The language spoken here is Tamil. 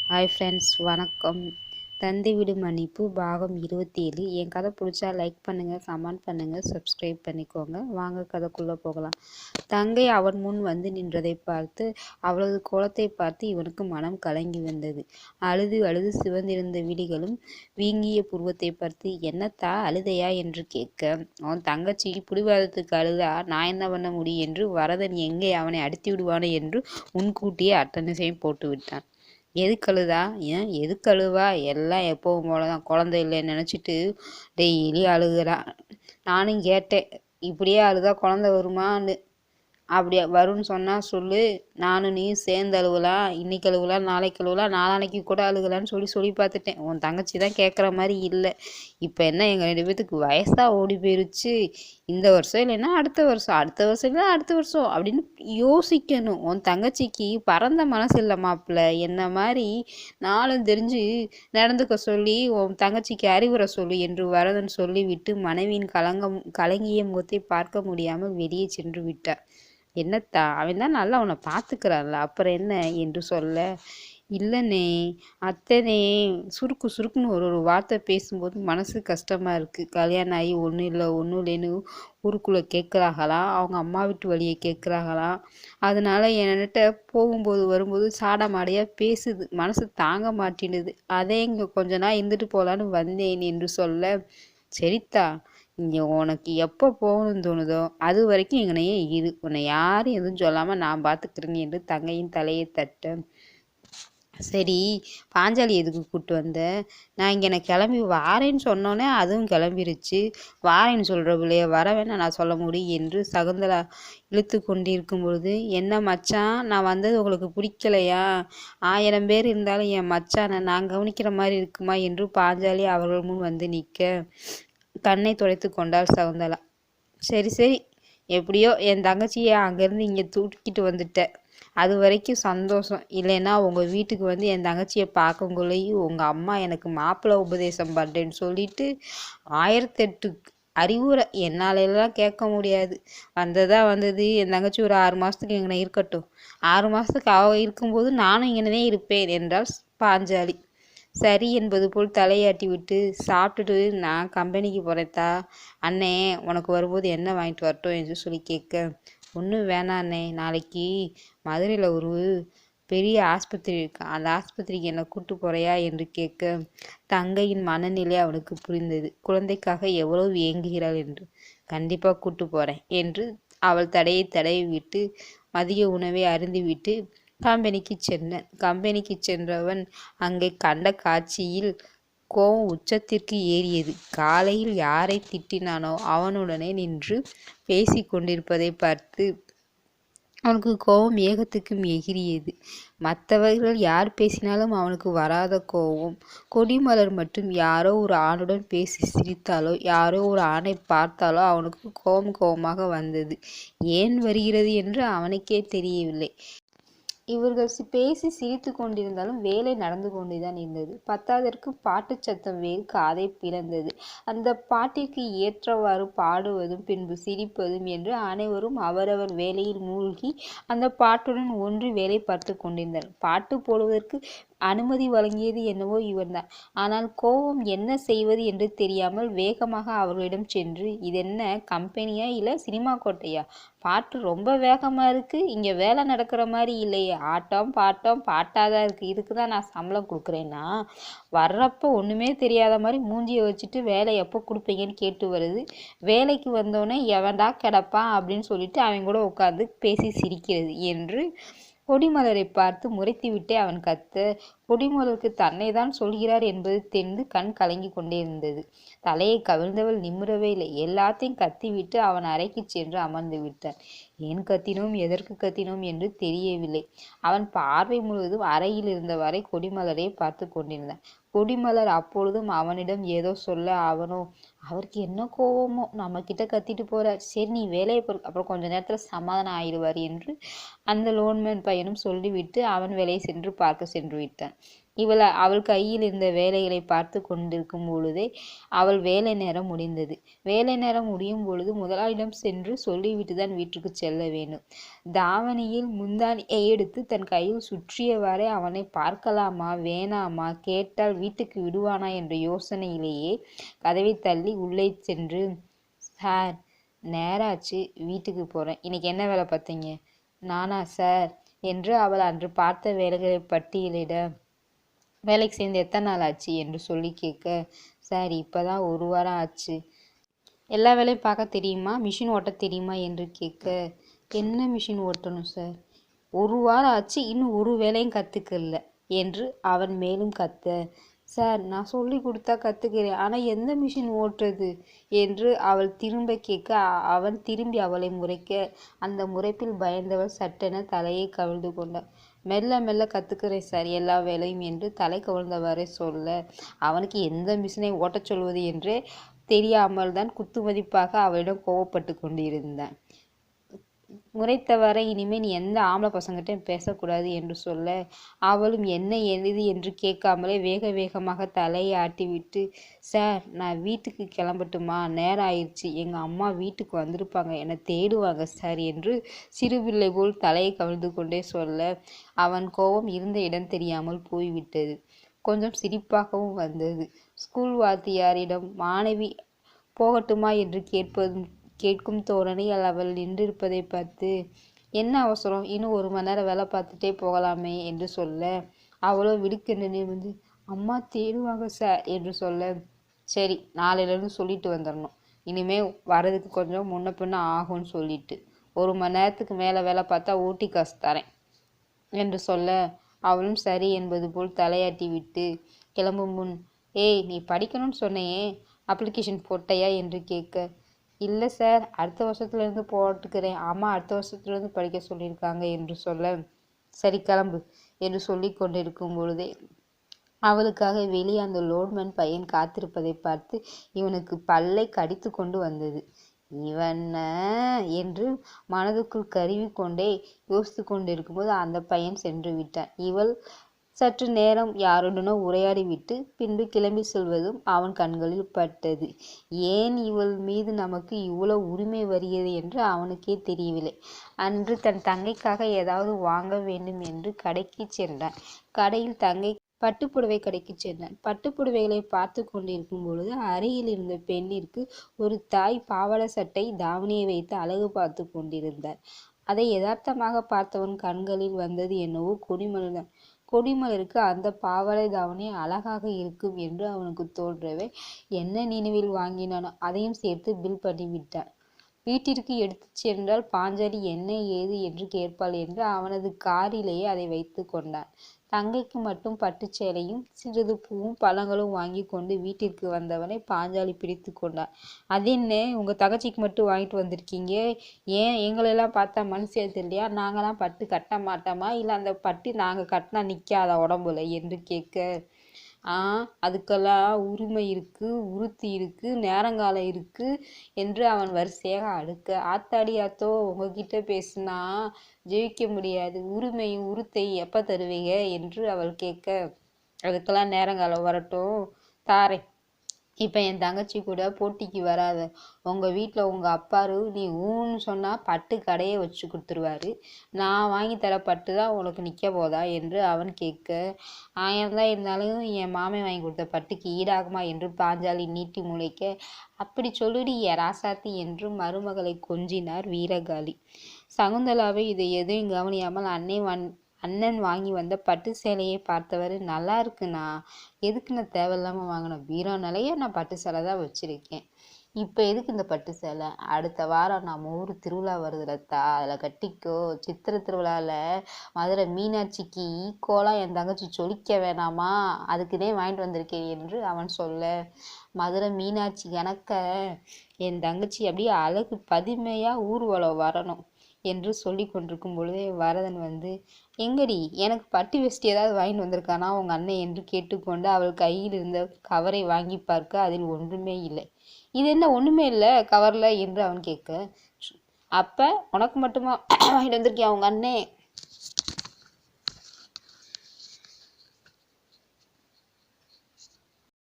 ஹாய் ஃப்ரெண்ட்ஸ், வணக்கம். தந்தை விடும் மன்னிப்பு பாகம் 27. என் கதை பிடிச்சா லைக் பண்ணுங்கள், கமெண்ட் பண்ணுங்கள், சப்ஸ்கிரைப் பண்ணிக்கோங்க. வாங்க கதைக்குள்ளே போகலாம். தங்கை அவன் முன் வந்து நின்றதை பார்த்து அவளது கோலத்தை பார்த்து இவனுக்கு மனம் கலங்கி வந்தது. அழுது அழுது சிவந்திருந்த விழிகளும் வீங்கிய புருவத்தை பார்த்து என்னத்தா அழுதையா என்று கேட்க, அவன் தங்கச்சி பிடிவாதத்துக்கு அழுதா நான் என்ன பண்ண முடியும் என்று வரதன் எங்கே அவனை அடித்து விடுவானோ என்று முன்கூட்டியே அட்டனிசையும் போட்டு விட்டான். எதுக்கு அழுதா? ஏன் எதுக்கு அழுவா? எல்லாம் எப்பவும் போலதான், குழந்தை இல்லைன்னு நினச்சிட்டு டெய்லி அழுகுறான். நானும் கேட்டேன், இப்படியே அழுதா குழந்தை வருமான்னு. அப்படியா வரும்னு சொன்னால் சொல்லு, நானும் நீ சேர்ந்து அழுவலாம். இன்னைக்கு அழுவலாம், நாளைக்கு அழுவலாம், நாளானைக்கு கூட அழுகலான்னு சொல்லி பார்த்துட்டேன். உன் தங்கச்சி தான் கேட்குற மாதிரி இல்லை. இப்போ என்ன எங்கள் 2 பேத்துக்கு வயசாக ஓடி போயிருச்சு. இந்த வருஷம் இல்லைன்னா அடுத்த வருஷம், அடுத்த வருஷம் இல்லைன்னா அடுத்த வருஷம் அப்படின்னு யோசிக்கணும். உன் தங்கச்சிக்கு பரந்த மனசு இல்லை மாப்பிள்ள. என்ன மாதிரி நாளும் தெரிஞ்சு நடந்துக்க சொல்லி உன் தங்கச்சிக்கு அறிவுரை சொல்லு என்று வரதன் சொல்லிவிட்டு மனைவியின் கலங்கிய முகத்தை பார்க்க முடியாமல் வெளியே சென்று விட்டார். என்னத்தா, அவன் தான் நல்லா உன்னை பார்த்துக்கிறான்ல, அப்புறம் என்ன என்று சொல்ல, இல்லைண்ணே அத்தனே சுருக்கு சுருக்குன்னு ஒரு வார்த்தை பேசும்போது மனசு கஷ்டமாக இருக்குது. கல்யாணம் ஆகி ஒன்றும் இல்லைன்னு ஊருக்குள்ளே கேட்குறாங்களாம், அவங்க அம்மா வீட்டு வழியை கேட்குறாங்களாம். அதனால என்கிட்ட போகும்போது வரும்போது சாட மாடையாக பேசுது, மனசு தாங்க மாட்டேனுது. அதே இங்கே கொஞ்ச நாள் இருந்துட்டு போகலான்னு வந்தேன் என்று சொல்ல, சரித்தா, இங்கே உனக்கு எப்போ போகணும்னு தோணுதோ அது வரைக்கும் எங்கனையே இரு, உன்னை யாரும் எதுவும் சொல்லாமல் நான் பார்த்துக்கிறேன் என்று தங்கையின் தலையை தட்ட, சரி பாஞ்சாலி எதுக்கு கூப்பிட்டு வந்த? நான் இங்கே நான் கிளம்பி வாரேன்னு சொன்னோன்னே அதுவும் கிளம்பிருச்சு. வாரேன்னு சொல்கிற பிள்ளைய வர வேணா நான் சொல்ல முடியும் என்று சகுந்தலா இழுத்து கொண்டிருக்கும் பொழுது, என்ன மச்சான், நான் வந்தது உங்களுக்கு பிடிக்கலையா? 1000 பேர் இருந்தாலும் என் மச்சானை நான் கவனிக்கிற மாதிரி இருக்குமா என்று பாஞ்சாலி அவர்கள் முன் வந்து நிற்க கண்ணை துடைத்து கொண்டாள் சகுந்தலா. சரி சரி, எப்படியோ என் தங்கச்சியை அங்கேருந்து இங்கே தூக்கிட்டு வந்துட்டேன், அது வரைக்கும் சந்தோஷம். இல்லைன்னா உங்கள் வீட்டுக்கு வந்து என் தங்கச்சியை பார்க்கக்குள்ளேயும் உங்கள் அம்மா எனக்கு மாப்பிள்ளை உபதேசம் பண்ணுறேன்னு சொல்லிட்டு 1008 அறிவுரை என்னாலெல்லாம் கேட்க முடியாது. வந்ததா வந்தது, என் தங்கச்சி ஒரு 6 மாதத்துக்கு இங்கே இருக்கட்டும், 6 மாதத்துக்கு அவ இருக்கும்போது நானும் இங்கனே இருப்பேன் என்றாள் பாஞ்சாலி. சரி என்பது போல் தலையாட்டி விட்டு, சாப்பிட்டுட்டு நான் கம்பெனிக்கு போகிறேத்தா, அண்ணே உனக்கு வரும்போது என்ன வாங்கிட்டு வரட்டும் என்று சொல்லி கேட்க, ஒன்றும் வேணாம் அண்ணே, நாளைக்கு மதுரையில் ஒரு பெரிய ஆஸ்பத்திரி இருக்கு, அந்த ஆஸ்பத்திரிக்கு என்னை கூட்டு போறியா என்று கேட்க, தங்கையின் மனநிலை அவனுக்கு புரிந்தது. குழந்தைக்காக எவ்வளவு ஏங்குகிறாள் என்று. கண்டிப்பாக கூட்டு போகிறேன் என்று அவள் தடையை தடவி விட்டு மதிய உணவை அருந்திவிட்டு கம்பெனிக்கு சென்றவன் அங்கே கண்ட காட்சியில் கோபம் உச்சத்திற்கு ஏறியது. காலையில் யாரை திட்டினானோ அவனுடனே நின்று பேசி கொண்டிருப்பதை பார்த்து அவனுக்கு கோபம் ஏகத்துக்கும் எகிரியது. மற்றவர்கள் யார் பேசினாலும் அவனுக்கு வராத கோபம். கொடிமலர் மட்டும் யாரோ ஒரு ஆணுடன் பேசி சிரித்தாலோ யாரோ ஒரு ஆணை பார்த்தாலோ அவனுக்கு கோபமாக வந்தது. ஏன் வருகிறது என்று அவனுக்கே தெரியவில்லை. இவர்கள் பேசி சிரித்து கொண்டிருந்தாலும் வேலை நடந்து கொண்டுதான் இருந்தது. பத்தாதற்கு பாட்டு சத்தம் வேறு காதை பிளந்தது. அந்த பாட்டிற்கு ஏற்றவாறு பாடுவதும் பின்பு சிரிப்பதும் என்று அனைவரும் அவரவர் வேலையில் மூழ்கி அந்த பாட்டுடன் ஒன்று வேலை பார்த்து கொண்டிருந்தார். பாட்டு போடுவதற்கு அனுமதி வழங்கியது என்னவோ இவன்தான். ஆனால் கோபம் என்ன செய்வது என்று தெரியாமல் வேகமாக அவர்களிடம் சென்று, இதென்ன கம்பெனியா இல்லை சினிமா கோட்டையா? பாட்டு ரொம்ப வேகமாக இருக்குது, இங்கே வேலை நடக்கிற மாதிரி இல்லையே, ஆட்டம் பாட்டம் பாட்டாதான் இருக்குது, இதுக்கு தான் நான் சம்பளம் கொடுக்குறேன்னா வர்றப்போ ஒன்றுமே தெரியாத மாதிரி மூஞ்சியை வச்சுட்டு வேலை எப்போ கொடுப்பீங்கன்னு கேட்டு வருது. வேலைக்கு வந்தோடனே எவன்டா கிடப்பான் அப்படின்னு சொல்லிட்டு அவன் கூட உட்காந்து பேசி சிரிக்கிறது என்று கொடிமலரை பார்த்து முறைத்துவிட்டே அவன் கத்த, கொடிமலருக்கு தன்னை தான் சொல்கிறார் என்பது தெரிந்து கண் கலங்கி கொண்டே இருந்தது. தலையை கவிழ்ந்தவள் நிமிரவே இல்லை. எல்லாத்தையும் கத்திவிட்டு அவன் அறைக்கு சென்று அமர்ந்து விட்டான். ஏன் கத்தினோம், எதற்கு கத்தினோம் என்று தெரியவில்லை. அவன் பார்வை முழுவதும் அறையில் இருந்தவரை கொடிமலரை பார்த்து கொண்டிருந்தான். கொடிமலர் அப்பொழுதும் அவனிடம் ஏதோ சொல்ல, அவனோ அவருக்கு என்ன கோவமோ நம்ம கிட்ட கத்திட்டு போறார், சரி நீ வேலையை அப்புறம் கொஞ்ச நேரத்துல சமாதானம் ஆயிடுவார் என்று அந்த லோன்மேன் பையனும் சொல்லிவிட்டு அவன் வேலையை சென்று பார்க்க சென்று விட்டான். அவள் கையில் இருந்த வேலைகளை பார்த்து கொண்டிருக்கும் பொழுதே அவள் வேலை நேரம் முடிந்தது. வேலை நேரம் முடியும் பொழுது முதலாளியிடம் சென்று சொல்லிவிட்டு தான் வீட்டுக்கு செல்ல வேண்டும். தாவணியில் முந்தானியை எடுத்து தன் கையில் சுற்றியவாறே அவனை பார்க்கலாமா வேணாமா, கேட்டால் வீட்டுக்கு விடுவானா என்ற யோசனையிலேயே கதவை தள்ளி உள்ளே சென்று, சார் நேராச்சு, வீட்டுக்கு போறேன். இன்னைக்கு என்ன வேலை பார்த்தீங்க? நானா சார் என்று அவள் அன்று பார்த்த வேலைகளை பட்டியலிட, வேலைக்கு சேர்ந்து எத்தனை நாள் ஆச்சு என்று சொல்லி கேட்க, சார் இப்போதான் 1 வாரம் ஆச்சு. எல்லா வேலையும் பார்க்க தெரியுமா, மிஷின் ஓட்ட தெரியுமா என்று கேட்க, என்ன மிஷின் ஓட்டணும் சார்? 1 வாரம் ஆச்சு, இன்னும் ஒரு வேலையும் கற்றுக்கல என்று அவன் மேலும் கத்த, சார் நான் சொல்லி கொடுத்தா கற்றுக்கிறேன், ஆனால் எந்த மிஷின் ஓட்டுறது என்று அவள் திரும்ப கேட்க, அவன் திரும்பி அவளை முறைக்க, அந்த முறைப்பில் பயந்தவள் சட்டென தலையை கவிழ்ந்து கொண்டாள். மெல்ல மெல்ல கற்றுக்கிறேன் சார் எல்லா வேலையும் என்று தலை கவிழ்ந்தவரை சொல்ல, அவனுக்கு எந்த மிஷினை ஓட்டச் சொல்வது என்றே தெரியாமல் தான் குத்துமதிப்பாக அவளிடம் கோவப்பட்டு கொண்டிருந்தான். முறைத்தவரை இனிமேல் நீ எந்த ஆம்பளை பசங்கிட்டையும் பேசக்கூடாது என்று சொல்ல, அவளும் என்ன எழுது என்று கேட்காமலே வேக வேகமாக தலையை ஆட்டிவிட்டு, சார் நான் வீட்டுக்கு கிளம்பட்டுமா, நேரம் ஆயிடுச்சு, எங்கள் அம்மா வீட்டுக்கு வந்திருப்பாங்க, என்னை தேடுவாங்க சார் என்று சிறுபிள்ளை போல் தலையை கவிழ்ந்து கொண்டே சொல்ல, அவன் கோபம் இருந்த இடம் தெரியாமல் போய்விட்டது. கொஞ்சம் சிரிப்பாகவும் வந்தது. ஸ்கூல் வாத்தியாரிடம் மாணவி போகட்டுமா என்று கேட்கும் தோரணையில் அவள் நின்றிருப்பதை பார்த்து, என்ன அவசரம், இன்னும் 1 மணி நேரம் வேலை பார்த்துட்டே போகலாமே என்று சொல்ல, அவளோ விடுக்கென்று நிமிர்ந்து, அம்மா தேடுவாங்க சார் என்று சொல்ல, சரி நாளையிலேருந்து சொல்லிட்டு வந்துடணும், இனிமே வரதுக்கு கொஞ்சம் முன்ன பின்ன ஆகும்னு சொல்லிட்டு 1 மணி நேரத்துக்கு மேலே வேலை பார்த்தா ஊட்டி காசு தரேன் என்று சொல்ல, அவளும் சரி என்பது போல் தலையாட்டி விட்டு கிளம்பும் முன், ஏய் நீ படிக்கணும்னு சொன்னையே, அப்ளிகேஷன் போட்டையா என்று கேட்க, இல்லை சார் அடுத்த வருஷத்துலேருந்து போட்டுக்கிறேன், அம்மா அடுத்த வருஷத்துலேருந்து படிக்க சொல்லியிருக்காங்க என்று சொல்ல, சரி கிளம்பு என்று சொல்லி கொண்டிருக்கும் பொழுதே அவளுக்காக வெளியே அந்த லோட்மேன் பையன் காத்திருப்பதை பார்த்து இவனுக்கு பல்லை கடித்து கொண்டு வந்தது. இவன என்று மனதுக்குள் கருவி கொண்டே யோசித்து கொண்டிருக்கும்போது அந்த பையன் சென்று விட்டான். இவள் சற்று நேரம் யாருடனோ உரையாடிவிட்டு பின்பு கிளம்பி செல்வதும் அவன் கண்களில் பட்டது. ஏன் இவள் மீது நமக்கு இவ்வளவு உரிமை வருகிறது என்று அவனுக்கே தெரியவில்லை. அன்று தன் தங்கைக்காக ஏதாவது வாங்க வேண்டும் என்று கடைக்கு சென்றான். கடையில் தங்கை பட்டுப்புடவை கடைக்கு சென்றான். பட்டுப்புடவைகளை பார்த்து கொண்டிருக்கும் பொழுது அருகில் இருந்த பெண்ணிற்கு ஒரு தாய் பாவாடை சட்டை தாவணியை வைத்து அழகு பார்த்து கொண்டிருந்தார். அதை யதார்த்தமாக பார்த்தவன் கண்களில் வந்தது என்னவோ கொடிமலர் தான். கொடிமலருக்கு அந்த பாவாடை தாவணி அழகாக இருக்கும் என்று அவனுக்கு தோன்றவே என்ன நினைவில் வாங்கினானோ அதையும் சேர்த்து பில் பண்ணிவிட்டான். வீட்டிற்கு எடுத்து சென்றால் பாஞ்சாலி என்ன ஏது என்று கேட்பாள் என்று அவனது காரிலேயே அதை வைத்து கொண்டான். தங்கைக்கு மட்டும் பட்டுச்சேலையும் சிறிது பூவும் பழங்களும் வாங்கி கொண்டு வீட்டிற்கு வந்தவனை பாஞ்சாலி பிடித்து கொண்டான். அது என்ன உங்க தங்கச்சிக்கு மட்டும் வாங்கிட்டு வந்திருக்கீங்க, ஏன் எங்களெல்லாம் பார்த்தா மனுஷியா தெரியலையா, நாங்களாம் பட்டு கட்ட மாட்டோமா, இல்லை அந்த பட்டு நாங்கள் கட்டினா நிற்காத உடம்புல என்று கேட்க, அதுக்கெல்லாம் உரிமை இருக்கு, உறுத்தி இருக்கு, நேரங்காலம் இருக்கு என்று அவன் வரிசையாக அடுக்க, ஆத்தாடி ஆத்தோ உங்ககிட்ட பேசினா ஜெயிக்க முடியாது, உரிமையும் உறுத்தையும் எப்போ தருவீங்க என்று அவள் கேட்க, அதுக்கெல்லாம் நேரங்காலம் வரட்டும் தாரேன், இப்போ என் தங்கச்சி கூட போட்டிக்கு வராத, உங்கள் வீட்டில் உங்கள் அப்பாரு நீ ஊன்னு சொன்னால் பட்டு கடையை வச்சு கொடுத்துருவாரு, நான் வாங்கி தர பட்டு தான் உனக்கு நிற்க போதா என்று அவன் கேட்க, ஆயிரம்தான் இருந்தாலும் என் மாமே வாங்கி கொடுத்த பட்டுக்கு ஈடாகுமா என்று பாஞ்சாலி நீட்டி முளைக்க, அப்படி சொல்லுடி என் ராசாத்தி என்று மருமகளை கொஞ்சினார் வீரகாளி. சகுந்தலாவை இதை எதையும் கவனியாமல் அண்ணன் வாங்கி வந்த பட்டு சேலையை பார்த்தவர், நல்லா இருக்குண்ணா, எதுக்கு நான் தேவையில்லாமல் வாங்கினேன், பீரோ நிலைய நான் பட்டு சேலை தான் வச்சுருக்கேன், இப்போ எதுக்கு இந்த பட்டு சேலை, அடுத்த வாரம் நம்ம ஊர் திருவிழா வருதுலத்தா, அதில் கட்டிக்கோ, சித்திரை திருவிழாவில் மதுரை மீனாட்சிக்கு ஈக்குவலாக என் தங்கச்சி சொலிக்க வேணாமா, அதுக்குதே வாங்கிட்டு வந்திருக்கேன் என்று அவன் சொல்ல, மதுரை மீனாட்சி கணக்க என் தங்கச்சி அப்படியே அழகு பதுமையாக ஊர்வலம் வரணும் என்று சொல்லி கொண்டிருக்கும் பொழுதே வரதன் வந்து, எங்கடி எனக்கு பட்டு வெஸ்டி ஏதாவது வாங்கிட்டு வந்திருக்கானா உங்கள் அண்ணன் என்று கேட்டுக்கொண்டு அவள் கையில் இருந்த கவரை வாங்கி பார்க்க அதில் ஒன்றுமே இல்லை. இது என்ன ஒன்றுமே இல்லை கவரில் என்று அவன் கேட்க, அப்போ உனக்கு மட்டுமா வாங்கிட்டு வந்திருக்கியா உங்கள் அண்ணன்